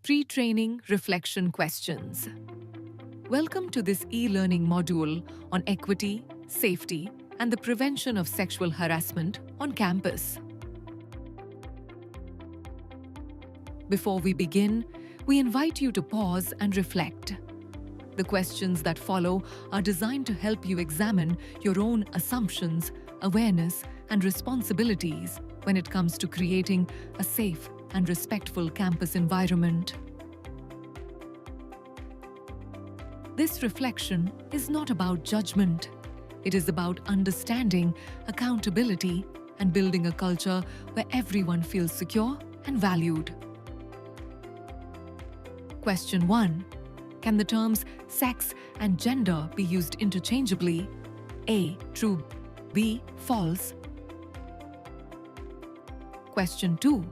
Pre-training reflection questions. Welcome to this e-learning module on equity, safety, and the prevention of sexual harassment on campus. Before we begin, we invite you to pause and reflect. The questions that follow are designed to help you examine your own assumptions, awareness, and responsibilities when it comes to creating a safe and respectful campus environment. This reflection is not about judgment. It is about understanding, accountability, and building a culture where everyone feels secure and valued. Question 1. Can the terms sex and gender be used interchangeably? A. True. B. False. Question 2.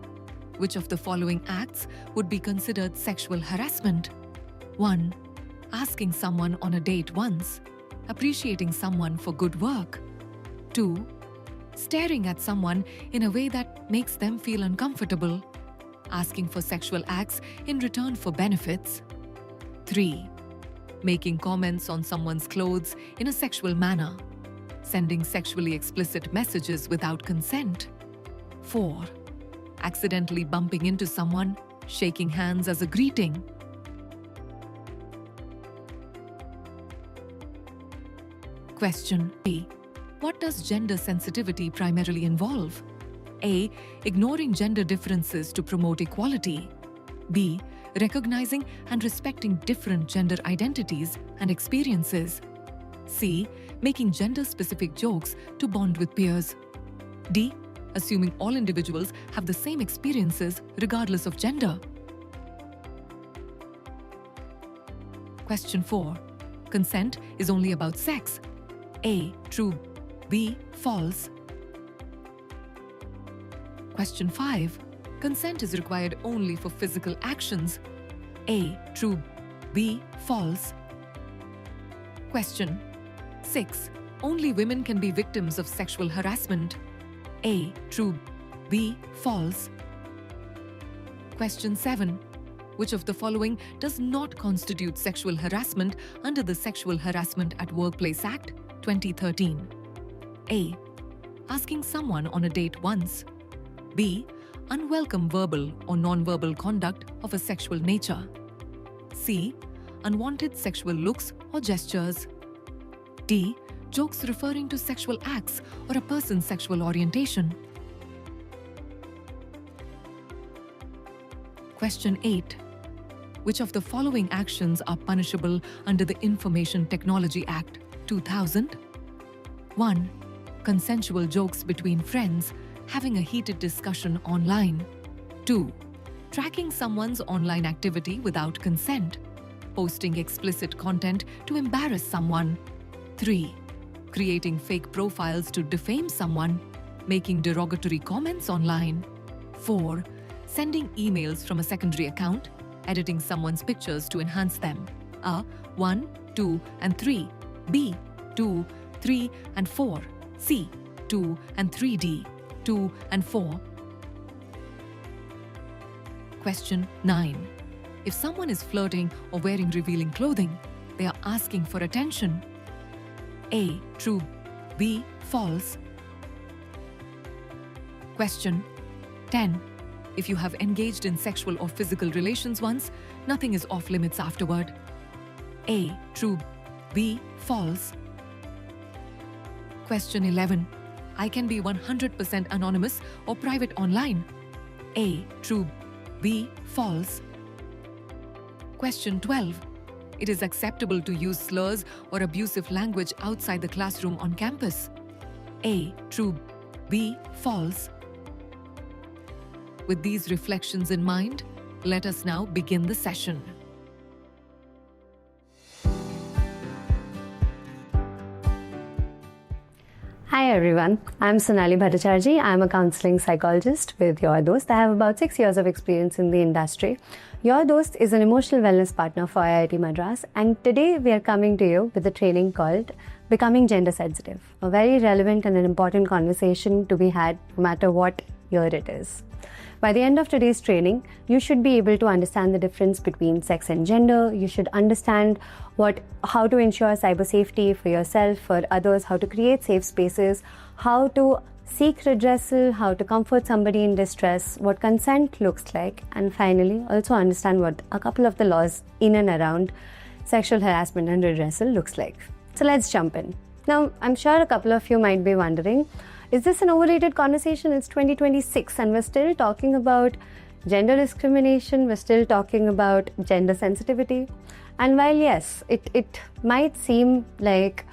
Which of the following acts would be considered sexual harassment? 1. Asking someone on a date once. Appreciating someone for good work. 2. Staring at someone in a way that makes them feel uncomfortable. Asking for sexual acts in return for benefits. 3. Making comments on someone's clothes in a sexual manner. Sending sexually explicit messages without consent. 4. Accidentally bumping into someone, shaking hands as a greeting. Question B. What does gender sensitivity primarily involve? A. Ignoring gender differences to promote equality. B. Recognizing and respecting different gender identities and experiences. C. Making gender-specific jokes to bond with peers. D. Assuming all individuals have the same experiences regardless of gender. Question 4. Consent is only about sex. A. True. B. False. Question 5. Consent is required only for physical actions. A. True. B. False. Question 6. Only women can be victims of sexual harassment. A. True. B. False. Question 7. Which of the following does not constitute sexual harassment under the Sexual Harassment at Workplace Act, 2013? A. Asking someone on a date once. B. Unwelcome verbal or non-verbal conduct of a sexual nature. C. Unwanted sexual looks or gestures. D. Jokes referring to sexual acts or a person's sexual orientation. Question 8. Which of the following actions are punishable under the Information Technology Act, 2000? 1. Consensual jokes between friends, having a heated discussion online. 2. Tracking someone's online activity without consent. Posting explicit content to embarrass someone. 3. Creating fake profiles to defame someone. Making derogatory comments online. 4. Sending emails from a secondary account. Editing someone's pictures to enhance them. A. 1, 2, and 3. B. 2, 3, and 4. C. 2 and 3D. 2 and 4. Question 9. If someone is flirting or wearing revealing clothing, they are asking for attention. A. True. B. False. Question 10. If you have engaged in sexual or physical relations once, nothing is off limits afterward. A. True. B. False. Question 11. I can be 100% anonymous or private online. A. True. B. False. Question 12. It is acceptable to use slurs or abusive language outside the classroom on campus. A. True. B. False. With these reflections in mind, let us now begin the session. Hi everyone, I'm Sonali Bhattacharjee. I'm a counseling psychologist with Your Dost. I have about 6 years of experience in the industry. Your Dost is an emotional wellness partner for IIT Madras, and today we are coming to you with a training called Becoming Gender Sensitive, a very relevant and an important conversation to be had no matter what year it is. By the end of today's training, you should be able to understand the difference between sex and gender. You should understand how to ensure cyber safety for yourself, for others, how to create safe spaces, how to seek redressal, how to comfort somebody in distress, what consent looks like, and finally also understand what a couple of the laws in and around sexual harassment and redressal looks like. So let's jump in. Now, I'm sure a couple of you might be wondering, is this an overrated conversation? It's 2026 and we're still talking about gender discrimination, we're still talking about gender sensitivity. And while yes, it might seem like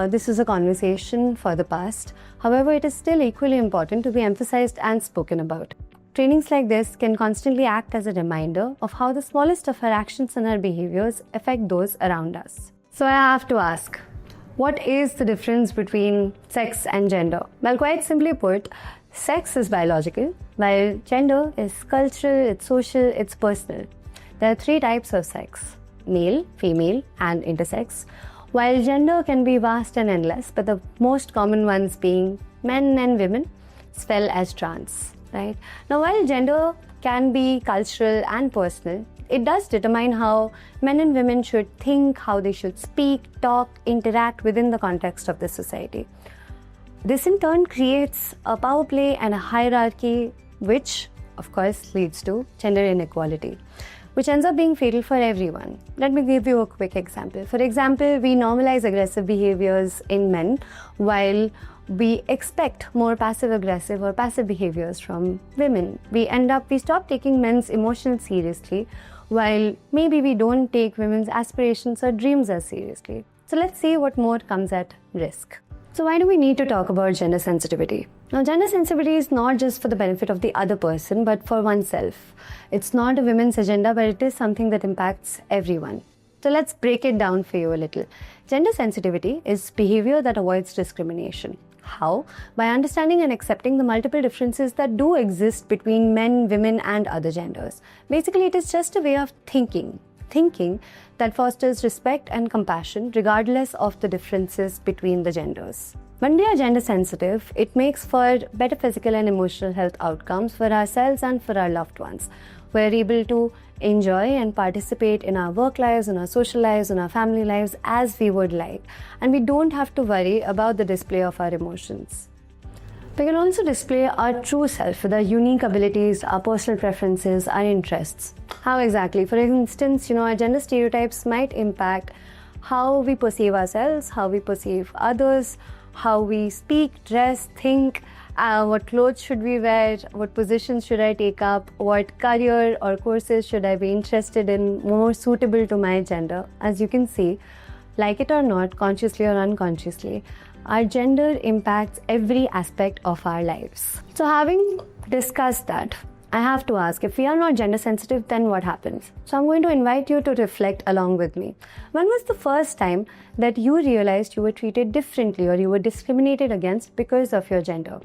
this is a conversation for the past, however, it is still equally important to be emphasized and spoken about. Trainings like this can constantly act as a reminder of how the smallest of our actions and our behaviors affect those around us. So I have to ask, what is the difference between sex and gender? Well, quite simply put, sex is biological, while gender is cultural, it's social, it's personal. There are 3 types of sex: male, female, and intersex. While gender can be vast and endless, but the most common ones being men and women, spell as trans, right? Now, while gender can be cultural and personal, it does determine how men and women should think, how they should speak, talk, interact within the context of the society. This in turn creates a power play and a hierarchy, which of course leads to gender inequality, which ends up being fatal for everyone. Let me give you a quick example. For example, we normalize aggressive behaviors in men while we expect more passive-aggressive or passive behaviors from women. We stop taking men's emotions seriously, while maybe we don't take women's aspirations or dreams as seriously. So let's see what more comes at risk. So why do we need to talk about gender sensitivity? Now, gender sensitivity is not just for the benefit of the other person, but for oneself. It's not a women's agenda, but it is something that impacts everyone. So let's break it down for you a little. Gender sensitivity is behavior that avoids discrimination. How? By understanding and accepting the multiple differences that do exist between men, women, and other genders. Basically, it is just a way of thinking that fosters respect and compassion regardless of the differences between the genders. When we are gender sensitive, it makes for better physical and emotional health outcomes for ourselves and for our loved ones. We're able to enjoy and participate in our work lives, in our social lives, in our family lives as we would like. And we don't have to worry about the display of our emotions. We can also display our true self with our unique abilities, our personal preferences, our interests. How exactly? For instance, our gender stereotypes might impact how we perceive ourselves, how we perceive others, how we speak, dress, think, what clothes should we wear, what positions should I take up, what career or courses should I be interested in more suitable to my gender. As you can see, like it or not, consciously or unconsciously, our gender impacts every aspect of our lives. So having discussed that, I have to ask, if we are not gender sensitive, then what happens? So I'm going to invite you to reflect along with me. When was the first time that you realized you were treated differently or you were discriminated against because of your gender?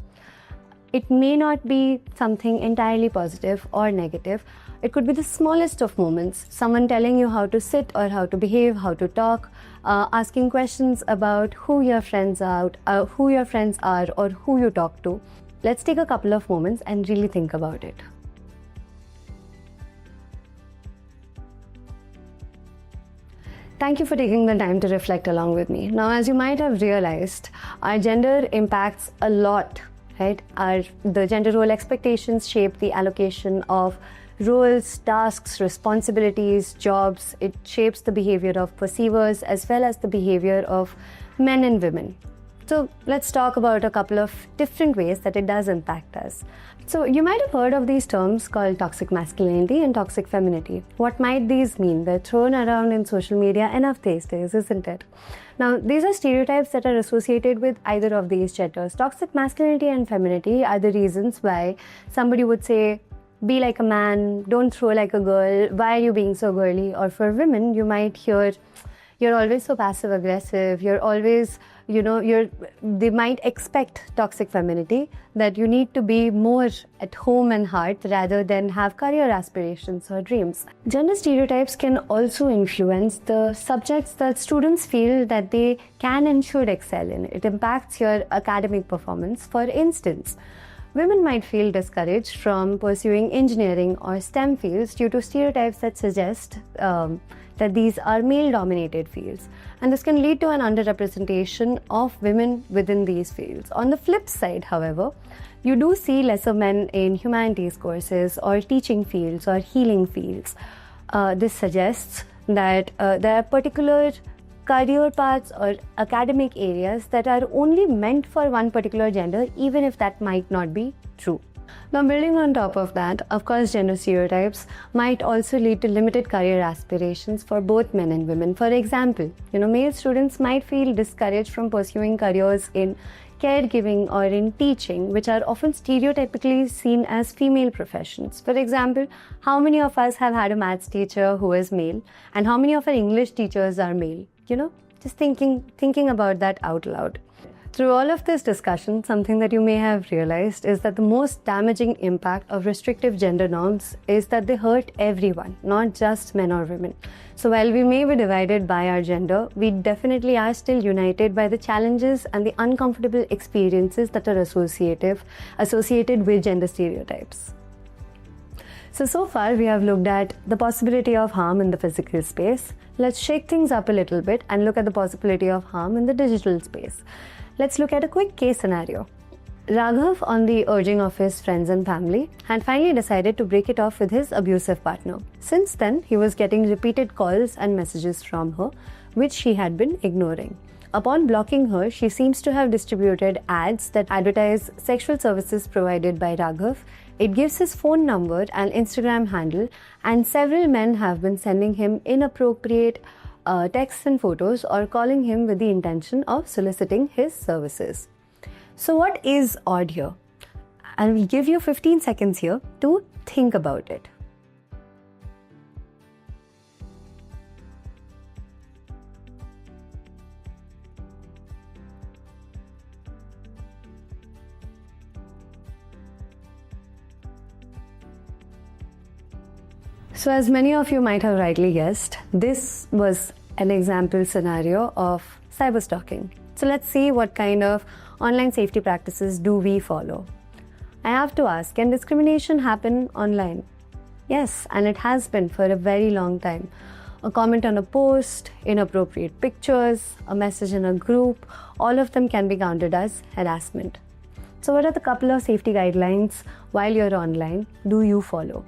It may not be something entirely positive or negative. It could be the smallest of moments, someone telling you how to sit or how to behave, how to talk, asking questions about who your friends are or who you talk to. Let's take a couple of moments and really think about it. Thank you for taking the time to reflect along with me. Now, as you might have realized, our gender impacts a lot, right? The gender role expectations shape the allocation of roles, tasks, responsibilities, jobs. It shapes the behavior of perceivers as well as the behavior of men and women. So let's talk about a couple of different ways that it does impact us. So you might have heard of these terms called toxic masculinity and toxic femininity. What might these mean? They're thrown around in social media enough these days, isn't it? Now, these are stereotypes that are associated with either of these genders. Toxic masculinity and femininity are the reasons why somebody would say, be like a man, don't throw like a girl, why are you being so girly? Or for women, you might hear, you're always so passive aggressive, you're always, they might expect toxic femininity, that you need to be more at home and heart rather than have career aspirations or dreams. Gender stereotypes can also influence the subjects that students feel that they can and should excel in. It impacts your academic performance. For instance, Women might feel discouraged from pursuing engineering or STEM fields due to stereotypes that suggest that these are male-dominated fields, and this can lead to an underrepresentation of women within these fields. On the flip side, however, you do see lesser men in humanities courses or teaching fields or healing fields. This suggests that there are particular career paths or academic areas that are only meant for one particular gender, even if that might not be true. Now, building on top of that, of course, gender stereotypes might also lead to limited career aspirations for both men and women. For example, male students might feel discouraged from pursuing careers in caregiving or in teaching, which are often stereotypically seen as female professions. For example, how many of us have had a maths teacher who is male, and how many of our English teachers are male? Just thinking about that out loud. Through all of this discussion, something that you may have realized is that the most damaging impact of restrictive gender norms is that they hurt everyone, not just men or women. So while we may be divided by our gender, we definitely are still united by the challenges and the uncomfortable experiences that are associated with gender stereotypes. So far we have looked at the possibility of harm in the physical space. Let's shake things up a little bit and look at the possibility of harm in the digital space. Let's look at a quick case scenario. Raghav, on the urging of his friends and family, had finally decided to break it off with his abusive partner. Since then, he was getting repeated calls and messages from her, which she had been ignoring. Upon blocking her, she seems to have distributed ads that advertise sexual services provided by Raghav. It gives his phone number and Instagram handle, and several men have been sending him inappropriate texts and photos or calling him with the intention of soliciting his services. So what is odd here? I'll give you 15 seconds here to think about it. So as many of you might have rightly guessed, this was an example scenario of cyberstalking. So let's see what kind of online safety practices do we follow. I have to ask, can discrimination happen online? Yes, and it has been for a very long time. A comment on a post, inappropriate pictures, a message in a group, all of them can be counted as harassment. So what are the couple of safety guidelines while you're online do you follow?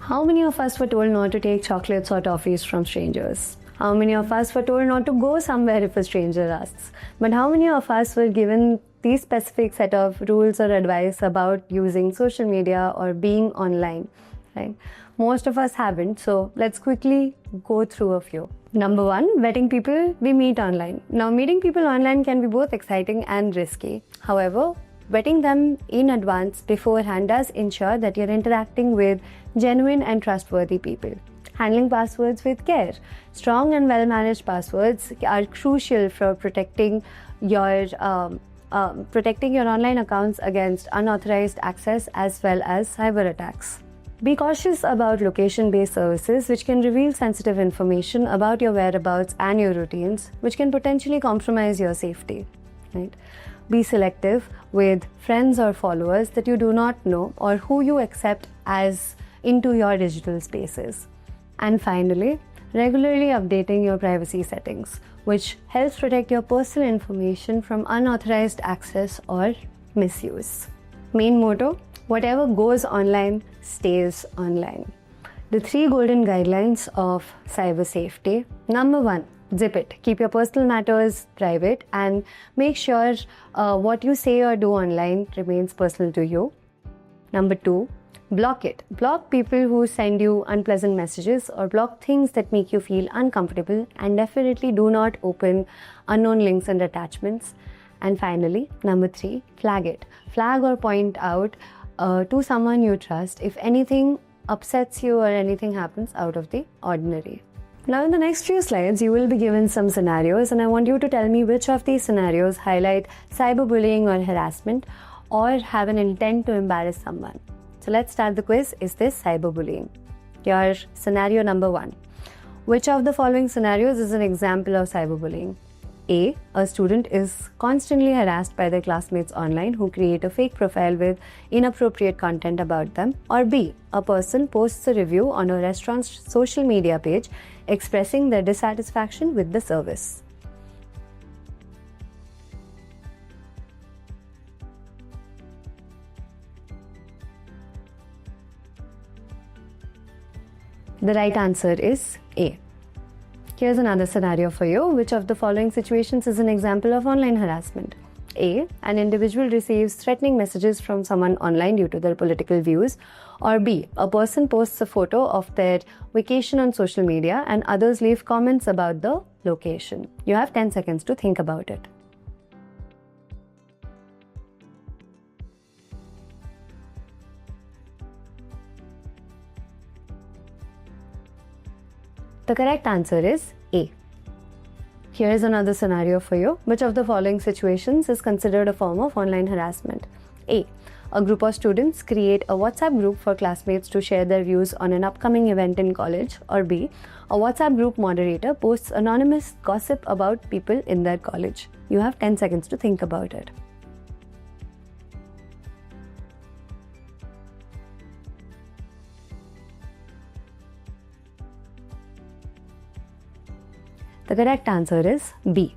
How many of us were told not to take chocolates or toffees from strangers? How many of us were told not to go somewhere if a stranger asks? But how many of us were given these specific set of rules or advice about using social media or being online? Right? Most of us haven't, so let's quickly go through a few. Number one, vetting people we meet online. Now, meeting people online can be both exciting and risky. However, vetting them in advance beforehand does ensure that you're interacting with genuine and trustworthy people. Handling passwords with care. Strong and well-managed passwords are crucial for protecting your online accounts against unauthorized access as well as cyber attacks. Be cautious about location-based services which can reveal sensitive information about your whereabouts and your routines, which can potentially compromise your safety. Right? Be selective with friends or followers that you do not know or who you accept as into your digital spaces. And finally, regularly updating your privacy settings, which helps protect your personal information from unauthorized access or misuse. Main motto: whatever goes online stays online. The 3 golden guidelines of cyber safety. Number 1, zip it. Keep your personal matters private and make sure what you say or do online remains personal to you. Number 2, block it. Block people who send you unpleasant messages or block things that make you feel uncomfortable, and definitely do not open unknown links and attachments. And finally, number 3, flag it. Flag or point out to someone you trust if anything upsets you or anything happens out of the ordinary. Now, in the next few slides, you will be given some scenarios, and I want you to tell me which of these scenarios highlight cyberbullying or harassment or have an intent to embarrass someone. So let's start the quiz. Is this cyberbullying? Your scenario number 1. Which of the following scenarios is an example of cyberbullying? A. A student is constantly harassed by their classmates online who create a fake profile with inappropriate content about them. Or B. A person posts a review on a restaurant's social media page expressing their dissatisfaction with the service. The right answer is A. Here's another scenario for you. Which of the following situations is an example of online harassment? A. An individual receives threatening messages from someone online due to their political views. Or B. A person posts a photo of their vacation on social media and others leave comments about the location. You have 10 seconds to think about it. The correct answer is A. Here is another scenario for you. Which of the following situations is considered a form of online harassment? A. A group of students create a WhatsApp group for classmates to share their views on an upcoming event in college. Or B. A WhatsApp group moderator posts anonymous gossip about people in their college. You have 10 seconds to think about it. The correct answer is B.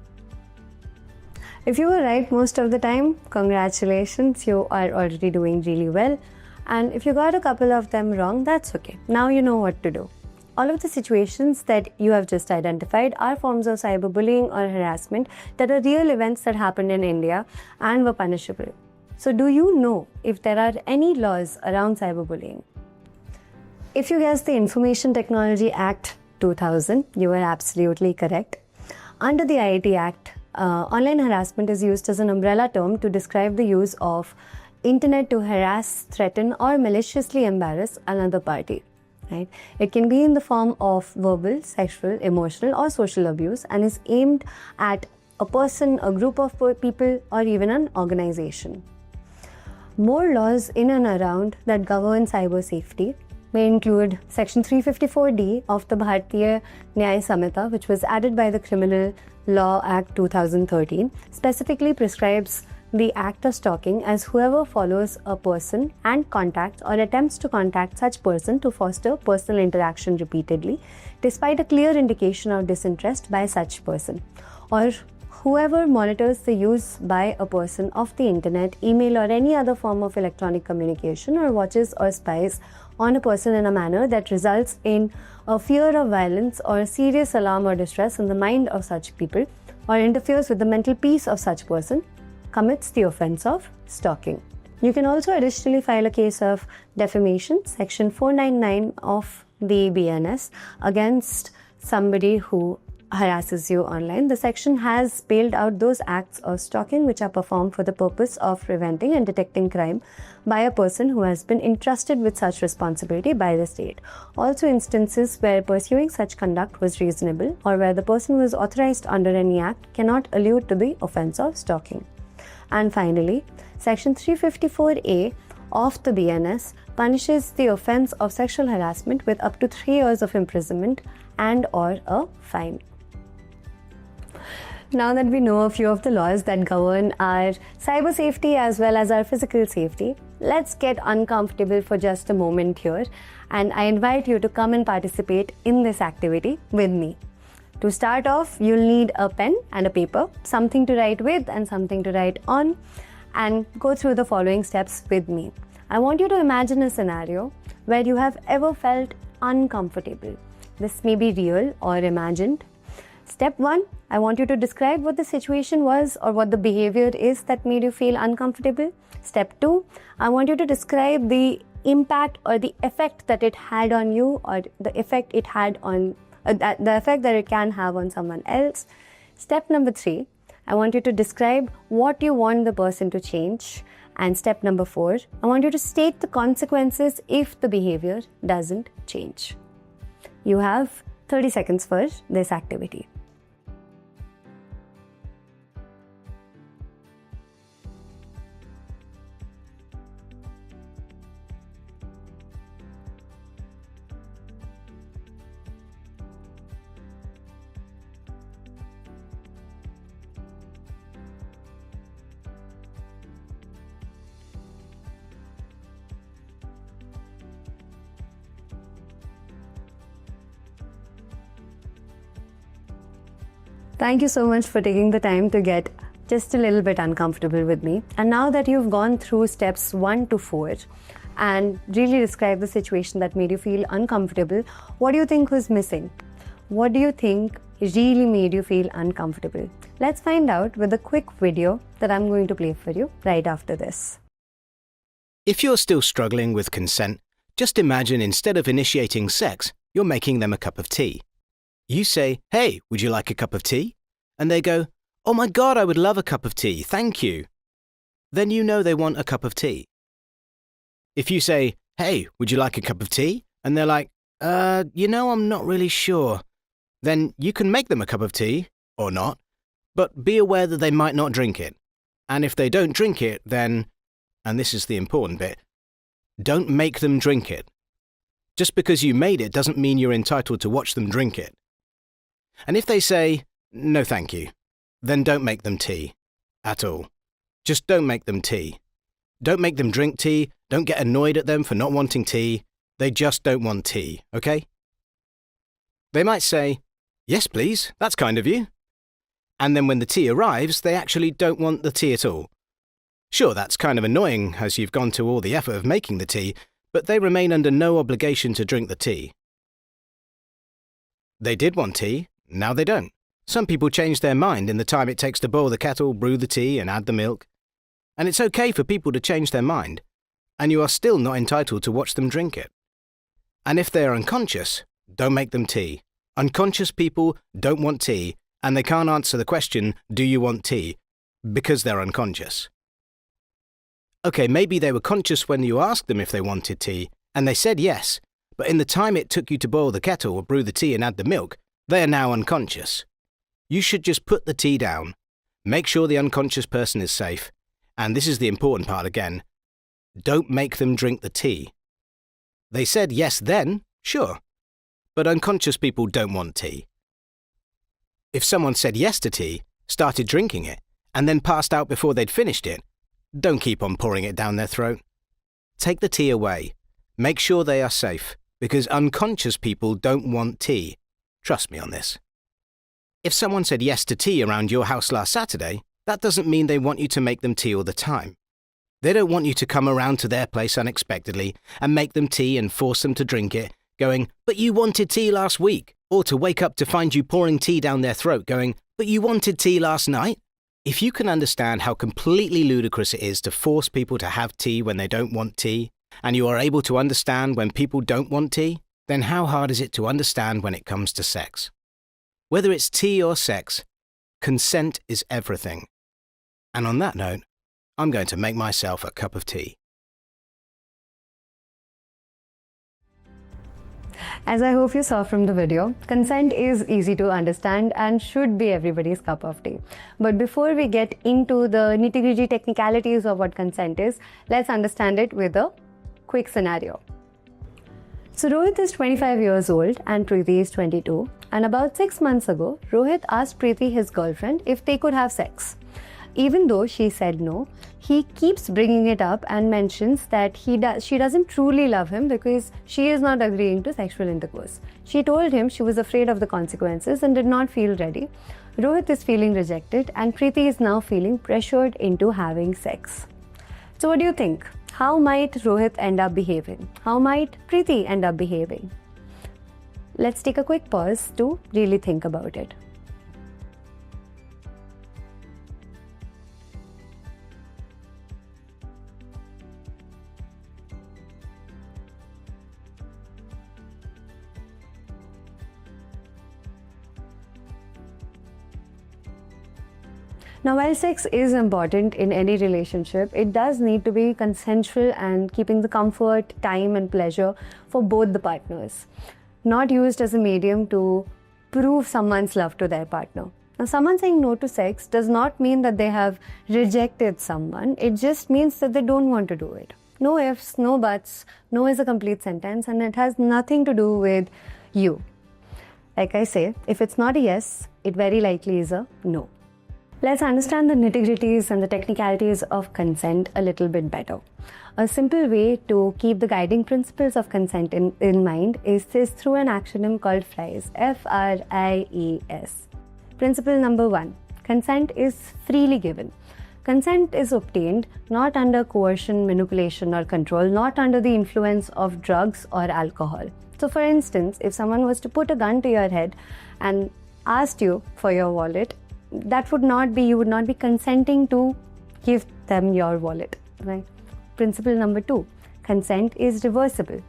If you were right most of the time, congratulations, you are already doing really well. And if you got a couple of them wrong, that's okay. Now you know what to do. All of the situations that you have just identified are forms of cyberbullying or harassment that are real events that happened in India and were punishable. So do you know if there are any laws around cyberbullying? If you guessed the Information Technology Act 2000, you are absolutely correct. Under the IIT Act, online harassment is used as an umbrella term to describe the use of internet to harass, threaten, or maliciously embarrass another party. Right? It can be in the form of verbal, sexual, emotional, or social abuse and is aimed at a person, a group of people, or even an organization. More laws in and around that govern cyber safety may include Section 354D of the Bharatiya Nyaya Samhita, which was added by the Criminal Law Act 2013, specifically prescribes the act of stalking as whoever follows a person and contacts or attempts to contact such person to foster personal interaction repeatedly, despite a clear indication of disinterest by such person, or whoever monitors the use by a person of the internet, email, or any other form of electronic communication, or watches or spies on a person in a manner that results in a fear of violence or serious alarm or distress in the mind of such people, or interferes with the mental peace of such person, commits the offense of stalking. You can also additionally file a case of defamation, Section 499 of the BNS, against somebody who harasses you online. The section has spelled out those acts of stalking which are performed for the purpose of preventing and detecting crime by a person who has been entrusted with such responsibility by the state. Also, instances where pursuing such conduct was reasonable or where the person was authorized under any act cannot allude to the offense of stalking. And finally, Section 354A of the BNS punishes the offense of sexual harassment with up to 3 years of imprisonment and or a fine. Now that we know a few of the laws that govern our cyber safety as well as our physical safety, let's get uncomfortable for just a moment here, and I invite you to come and participate in this activity with me. To start off, you'll need a pen and a paper, something to write with and something to write on, and go through the following steps with me. I want you to imagine a scenario where you have ever felt uncomfortable. This may be real or imagined. Step 1, I want you to describe what the situation was or what the behavior is that made you feel uncomfortable. Step 2, I want you to describe the impact or the effect that it had on you, or the effect it had on the effect that it can have on someone else. Step number 3, I want you to describe what you want the person to change. And step number 4, I want you to state the consequences if the behavior doesn't change. You have 30 seconds for this activity. Thank you so much for taking the time to get just a little bit uncomfortable with me. And now that you've gone through steps 1 to 4 and really described the situation that made you feel uncomfortable, what do you think was missing? What do you think really made you feel uncomfortable? Let's find out with a quick video that I'm going to play for you right after this. If you're still struggling with consent, just imagine instead of initiating sex, you're making them a cup of tea. You say, "Hey, would you like a cup of tea?" And they go, "Oh my God, I would love a cup of tea, thank you." Then you know they want a cup of tea. If you say, "Hey, would you like a cup of tea?" And they're like, I'm not really sure. Then you can make them a cup of tea, or not, but be aware that they might not drink it. And if they don't drink it, then, and this is the important bit, don't make them drink it. Just because you made it doesn't mean you're entitled to watch them drink it. And if they say, "No thank you," then don't make them tea. At all. Just don't make them tea. Don't make them drink tea, don't get annoyed at them for not wanting tea. They just don't want tea, okay? They might say, "Yes please, that's kind of you." And then when the tea arrives, they actually don't want the tea at all. Sure, that's kind of annoying as you've gone to all the effort of making the tea, but they remain under no obligation to drink the tea. They did want tea, now they don't. Some people change their mind in the time it takes to boil the kettle, brew the tea, and add the milk. And it's okay for people to change their mind, and you are still not entitled to watch them drink it. And if they are unconscious, don't make them tea. Unconscious people don't want tea, and they can't answer the question, "Do you want tea?" because they're unconscious. Okay, maybe they were conscious when you asked them if they wanted tea, and they said yes, but in the time it took you to boil the kettle or brew the tea and add the milk, they are now unconscious. You should just put the tea down, make sure the unconscious person is safe, and this is the important part again, don't make them drink the tea. They said yes then, sure, but unconscious people don't want tea. If someone said yes to tea, started drinking it, and then passed out before they'd finished it, don't keep on pouring it down their throat. Take the tea away. Make sure they are safe, because unconscious people don't want tea. Trust me on this. If someone said yes to tea around your house last Saturday, that doesn't mean they want you to make them tea all the time. They don't want you to come around to their place unexpectedly and make them tea and force them to drink it, going, "But you wanted tea last week," or to wake up to find you pouring tea down their throat going, "But you wanted tea last night." If you can understand how completely ludicrous it is to force people to have tea when they don't want tea, and you are able to understand when people don't want tea, then how hard is it to understand when it comes to sex? Whether it's tea or sex, consent is everything. And on that note, I'm going to make myself a cup of tea. As I hope you saw from the video, consent is easy to understand and should be everybody's cup of tea. But before we get into the nitty-gritty technicalities of what consent is, let's understand it with a quick scenario. So Rohit is 25 years old and Preeti is 22. And about 6 months ago, Rohit asked Preeti, his girlfriend, if they could have sex. Even though she said no, he keeps bringing it up and mentions that she doesn't truly love him because she is not agreeing to sexual intercourse. She told him she was afraid of the consequences and did not feel ready. Rohit is feeling rejected and Preeti is now feeling pressured into having sex. So what do you think? How might Rohit end up behaving? How might Preeti end up behaving? Let's take a quick pause to really think about it. Now, while sex is important in any relationship, it does need to be consensual and keeping the comfort, time and pleasure for both the partners, not used as a medium to prove someone's love to their partner. Now, someone saying no to sex does not mean that they have rejected someone. It just means that they don't want to do it. No ifs, no buts. No is a complete sentence and it has nothing to do with you. Like I say, if it's not a yes, it very likely is a no. Let's understand the nitty-gritties and the technicalities of consent a little bit better. A simple way to keep the guiding principles of consent in mind is through an acronym called FRIES, F-R-I-E-S. Principle number 1. Consent is freely given. Consent is obtained not under coercion, manipulation, or control, not under the influence of drugs or alcohol. So, for instance, if someone was to put a gun to your head and asked you for your wallet, you would not be consenting to give them your wallet, right? Principle number 2. Consent is reversible.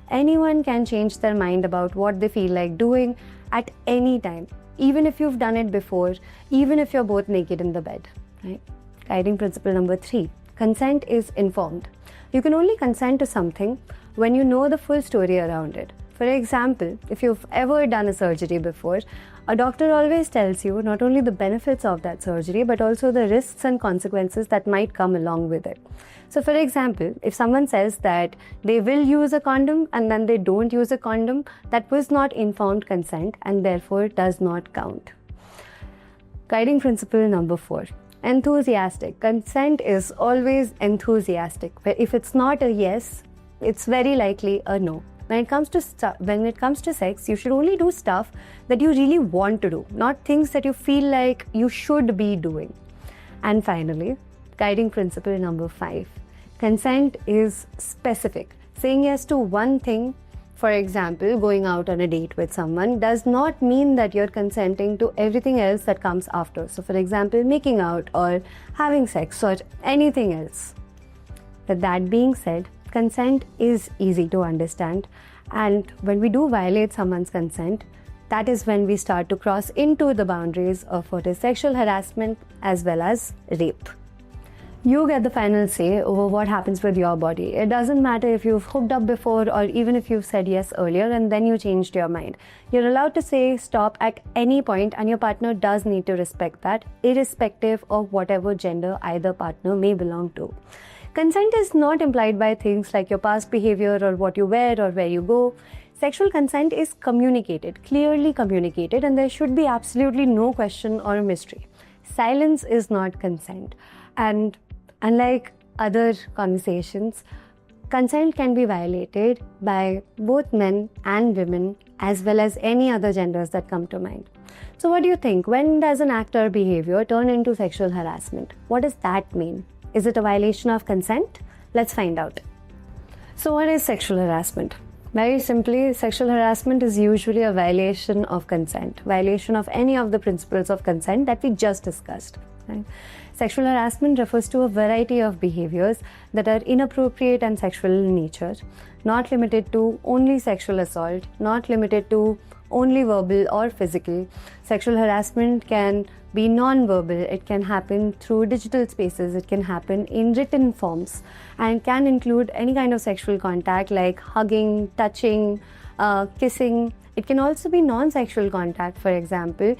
Anyone can change their mind about what they feel like doing at any time, even if you've done it before, even if you're both naked in the bed, right? Guiding principle number 3. Consent is informed. You can only consent to something when you know the full story around it. For example, if you've ever done a surgery before, a doctor always tells you not only the benefits of that surgery, but also the risks and consequences that might come along with it. So, for example, if someone says that they will use a condom and then they don't use a condom, that was not informed consent and therefore does not count. Guiding principle number 4. Enthusiastic. Consent is always enthusiastic. If it's not a yes, it's very likely a no. When it comes to sex, you should only do stuff that you really want to do, not things that you feel like you should be doing. And finally, guiding principle number 5. Consent is specific. Saying yes to one thing, for example, going out on a date with someone, does not mean that you're consenting to everything else that comes after. So, for example, making out or having sex or anything else. With that being said, consent is easy to understand, and when we do violate someone's consent, that is when we start to cross into the boundaries of what is sexual harassment as well as rape. You get the final say over what happens with your body. It doesn't matter if you've hooked up before or even if you've said yes earlier and then you changed your mind. You're allowed to say stop at any point, and your partner does need to respect that, irrespective of whatever gender either partner may belong to. Consent is not implied by things like your past behavior or what you wear or where you go. Sexual consent is communicated, clearly communicated, and there should be absolutely no question or mystery. Silence is not consent. And unlike other conversations, consent can be violated by both men and women as well as any other genders that come to mind. So what do you think? When does an act or behavior turn into sexual harassment? What does that mean? Is it a violation of consent? Let's find out. So what is sexual harassment? Very simply, sexual harassment is usually a violation of consent, violation of any of the principles of consent that we just discussed. Right? Sexual harassment refers to a variety of behaviors that are inappropriate and sexual in nature, not limited to only sexual assault, not limited to only verbal or physical. Sexual harassment can be non-verbal, it can happen through digital spaces, it can happen in written forms, and can include any kind of sexual contact like hugging, touching, kissing. It can also be non-sexual contact, for example,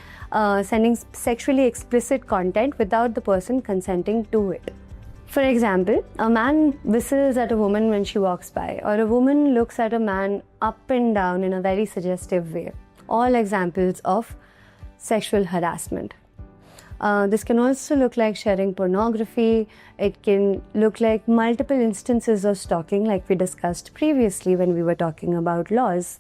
sending sexually explicit content without the person consenting to it. For example, a man whistles at a woman when she walks by, or a woman looks at a man up and down in a very suggestive way. All examples of sexual harassment. This can also look like sharing pornography. It can look like multiple instances of stalking, like we discussed previously when we were talking about laws.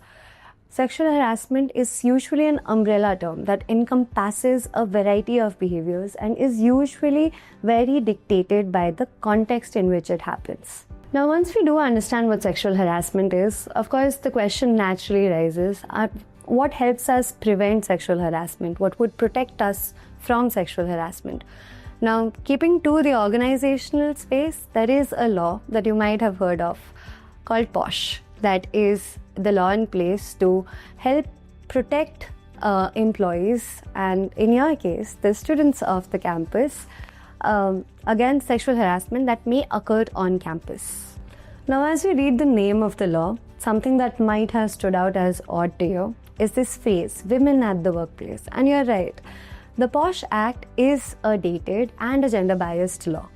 Sexual harassment is usually an umbrella term that encompasses a variety of behaviors and is usually very dictated by the context in which it happens. Now, once we do understand what sexual harassment is, of course, the question naturally rises, what helps us prevent sexual harassment? What would protect us from sexual harassment? Now, keeping to the organizational space, there is a law that you might have heard of called POSH. That is the law in place to help protect employees and, in your case, the students of the campus against sexual harassment that may occur on campus. Now, as we read the name of the law, something that might have stood out as odd to you is this phrase, women at the workplace. And you're right, the POSH Act is a dated and a gender-biased law.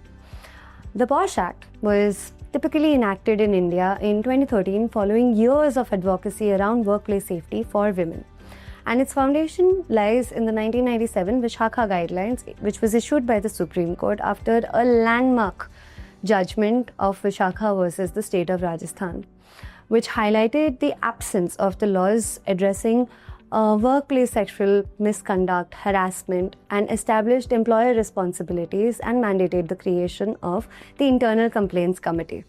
The POSH Act was typically enacted in India in 2013 following years of advocacy around workplace safety for women. And its foundation lies in the 1997 Vishakha Guidelines, which was issued by the Supreme Court after a landmark judgment of Vishakha versus the state of Rajasthan, which highlighted the absence of the laws addressing workplace sexual misconduct, harassment, and established employer responsibilities and mandated the creation of the Internal Complaints Committee.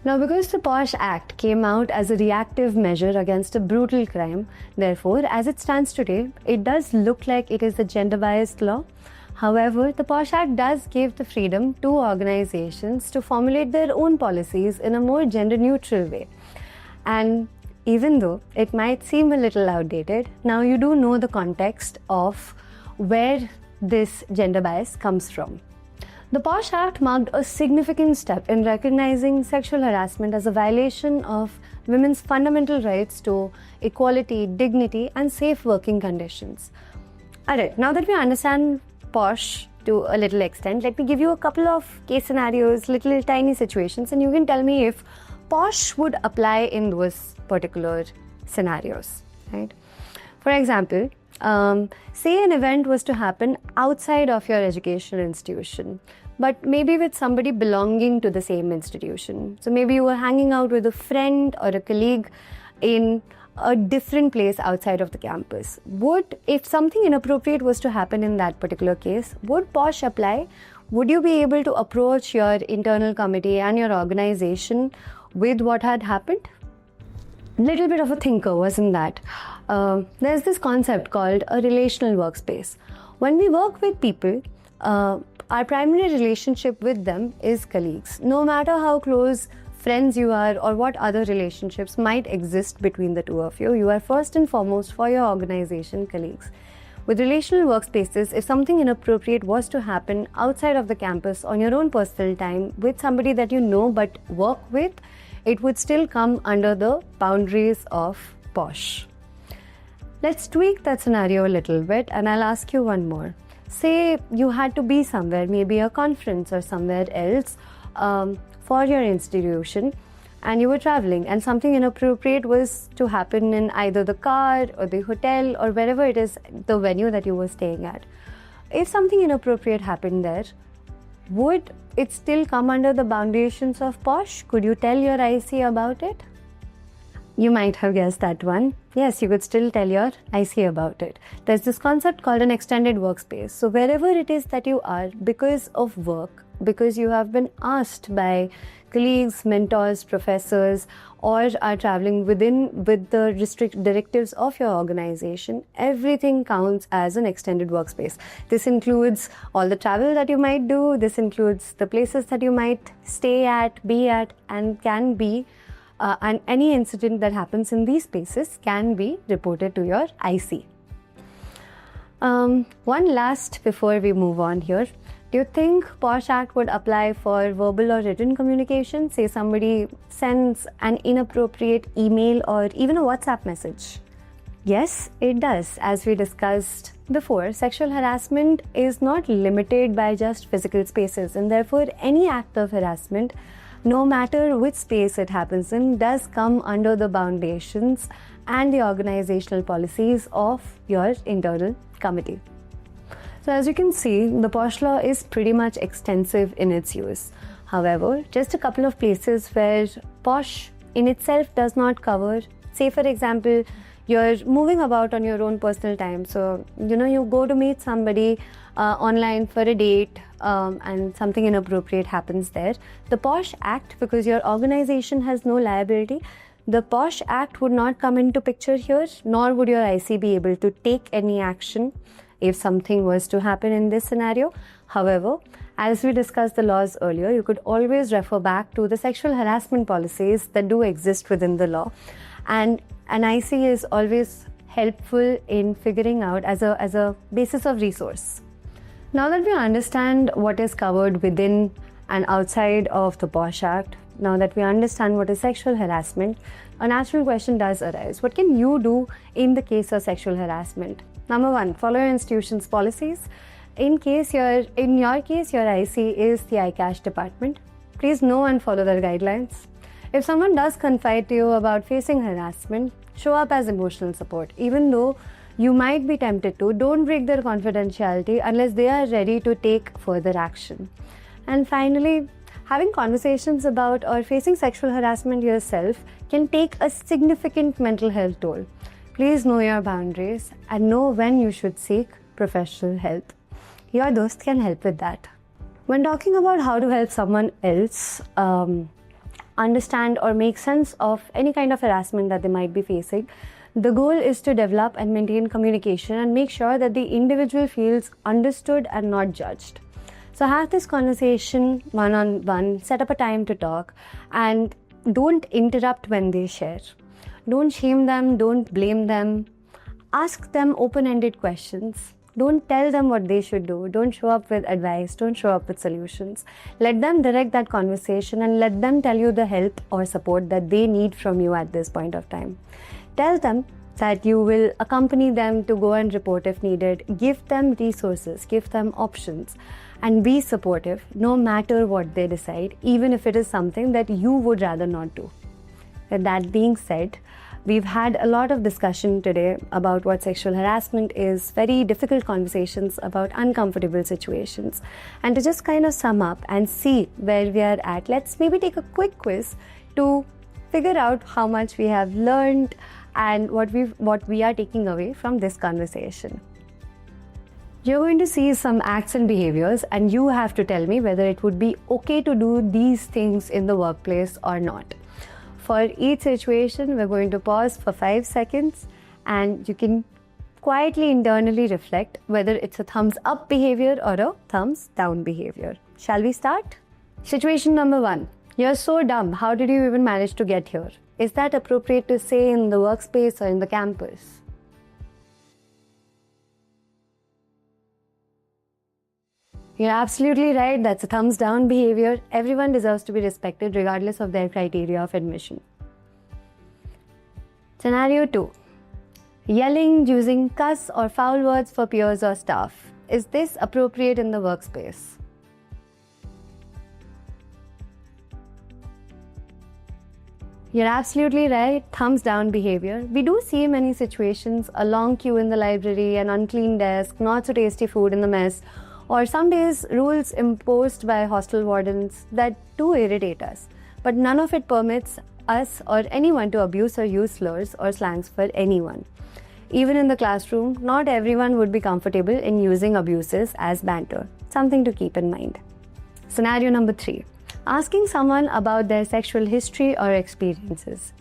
Now, because the POSH Act came out as a reactive measure against a brutal crime, therefore, as it stands today, it does look like it is a gender-biased law. However, the POSH Act does give the freedom to organizations to formulate their own policies in a more gender-neutral way. And even though it might seem a little outdated, now you do know the context of where this gender bias comes from. The POSH Act marked a significant step in recognizing sexual harassment as a violation of women's fundamental rights to equality, dignity, and safe working conditions. Alright, now that we understand POSH to a little extent, let me give you a couple of case scenarios, little tiny situations, and you can tell me if POSH would apply in those particular scenarios, right? For example, say an event was to happen outside of your educational institution, but maybe with somebody belonging to the same institution. So maybe you were hanging out with a friend or a colleague in a different place outside of the campus. If something inappropriate was to happen in that particular case, would POSH apply? Would you be able to approach your internal committee and your organization with what had happened? Little bit of a thinker, wasn't that? There's this concept called a relational workspace. When we work with people, our primary relationship with them is colleagues. No matter how close friends you are or what other relationships might exist between the two of you, you are first and foremost for your organization colleagues. With relational workspaces, if something inappropriate was to happen outside of the campus on your own personal time with somebody that you know but work with, it would still come under the boundaries of POSH. Let's tweak that scenario a little bit, and I'll ask you one more. Say you had to be somewhere, maybe a conference or somewhere else for your institution, and you were traveling and something inappropriate was to happen in either the car or the hotel or wherever it is, the venue that you were staying at. If something inappropriate happened there, would it still come under the foundations of POSH? Could you tell your IC about it? You might have guessed that one. Yes, you could still tell your IC about it. There's this concept called an extended workspace. So wherever it is that you are, because of work, because you have been asked by colleagues, mentors, professors, or are traveling with the directives of your organization, everything counts as an extended workspace. This includes all the travel that you might do, this includes the places that you might stay at, be at, and can be, and any incident that happens in these spaces can be reported to your IC. One last before we move on here. Do you think POSH Act would apply for verbal or written communication? Say somebody sends an inappropriate email or even a WhatsApp message. Yes, it does. As we discussed before, sexual harassment is not limited by just physical spaces, and therefore any act of harassment, no matter which space it happens in, does come under the foundations and the organizational policies of your internal committee. So as you can see, the POSH law is pretty much extensive in its use. However, just a couple of places where POSH in itself does not cover, say for example, you're moving about on your own personal time. So, you go to meet somebody online for a date and something inappropriate happens there. The POSH Act, because your organization has no liability, the POSH Act would not come into picture here, nor would your IC be able to take any action if something was to happen in this scenario. However, as we discussed the laws earlier, you could always refer back to the sexual harassment policies that do exist within the law. And an IC is always helpful in figuring out as a basis of resource. Now that we understand what is covered within and outside of the POSH Act, now that we understand what is sexual harassment, a natural question does arise. What can you do in the case of sexual harassment? Number one, follow your institution's policies. In your case, your IC is the ICASH department. Please know and follow their guidelines. If someone does confide to you about facing harassment, show up as emotional support. Even though you might be tempted to, don't break their confidentiality unless they are ready to take further action. And finally, having conversations about or facing sexual harassment yourself can take a significant mental health toll. Please know your boundaries and know when you should seek professional help. Your dost can help with that. When talking about how to help someone else understand or make sense of any kind of harassment that they might be facing, the goal is to develop and maintain communication and make sure that the individual feels understood and not judged. So have this conversation one-on-one, set up a time to talk, and don't interrupt when they share. Don't shame them, don't blame them. Ask them open-ended questions. Don't tell them what they should do. Don't show up with advice. Don't show up with solutions. Let them direct that conversation and let them tell you the help or support that they need from you at this point of time. Tell them that you will accompany them to go and report if needed. Give them resources, give them options, and be supportive no matter what they decide, even if it is something that you would rather not do. With that being said, we've had a lot of discussion today about what sexual harassment is, very difficult conversations about uncomfortable situations. And to just kind of sum up and see where we are at, let's maybe take a quick quiz to figure out how much we have learned and what we are taking away from this conversation. You're going to see some acts and behaviors, and you have to tell me whether it would be okay to do these things in the workplace or not. For each situation, we're going to pause for 5 seconds, and you can quietly internally reflect whether it's a thumbs up behavior or a thumbs down behavior. Shall we start? Situation number 1. You're so dumb. How did you even manage to get here? Is that appropriate to say in the workspace or in the campus? You're absolutely right. That's a thumbs down behavior. Everyone deserves to be respected regardless of their criteria of admission. Scenario 2. Yelling, using cuss or foul words for peers or staff. Is this appropriate in the workspace? You're absolutely right. Thumbs down behavior. We do see many situations, a long queue in the library, an unclean desk, not so tasty food in the mess, or some days rules imposed by hostel wardens that do irritate us. But none of it permits us or anyone to abuse or use slurs or slangs for anyone. Even in the classroom, not everyone would be comfortable in using abuses as banter. Something to keep in mind. Scenario number 3. Asking someone about their sexual history or experiences.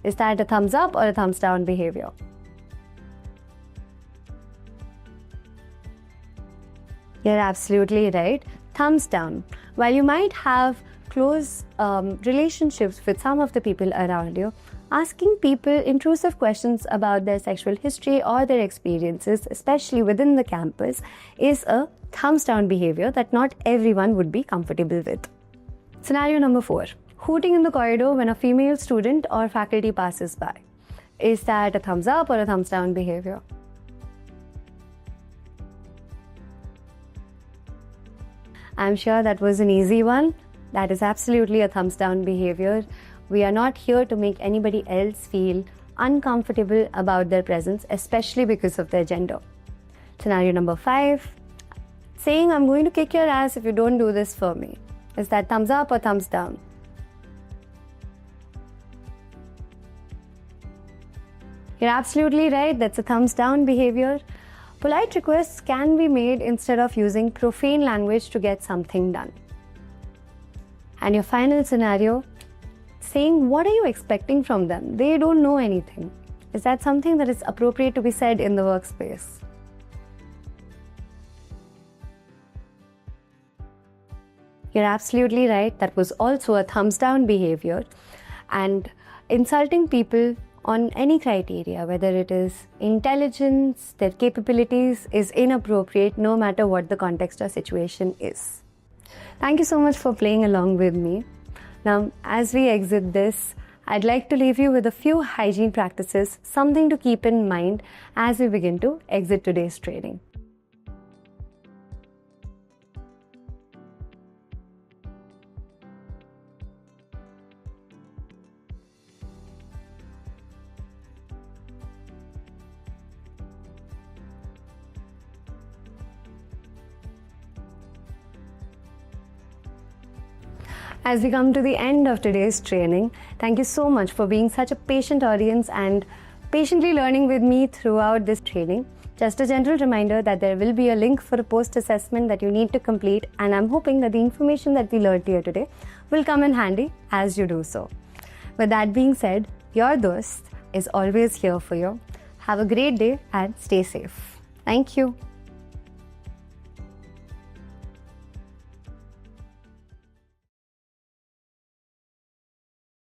Is that a thumbs up or a thumbs down behavior? You're absolutely right. Thumbs down. While you might have close relationships with some of the people around you, asking people intrusive questions about their sexual history or their experiences, especially within the campus, is a thumbs down behavior that not everyone would be comfortable with. Scenario number 4. Hooting in the corridor when a female student or faculty passes by. Is that a thumbs up or a thumbs down behavior? I'm sure that was an easy one. That is absolutely a thumbs down behavior. We are not here to make anybody else feel uncomfortable about their presence, especially because of their gender. Scenario number 5. Saying, I'm going to kick your ass if you don't do this for me. Is that thumbs up or thumbs down? You're absolutely right. That's a thumbs down behavior. Polite requests can be made instead of using profane language to get something done. And your final scenario, saying, what are you expecting from them? They don't know anything. Is that something that is appropriate to be said in the workspace? You're absolutely right. That was also a thumbs down behavior. And insulting people on any criteria, whether it is intelligence, their capabilities, is inappropriate no matter what the context or situation is. Thank you so much for playing along with me. Now, as we exit this, I'd like to leave you with a few hygiene practices, something to keep in mind as we begin to exit today's training. As we come to the end of today's training, thank you so much for being such a patient audience and patiently learning with me throughout this training. Just a gentle reminder that there will be a link for a post-assessment that you need to complete, and I'm hoping that the information that we learned here today will come in handy as you do so. With that being said, your dost is always here for you. Have a great day and stay safe. Thank you.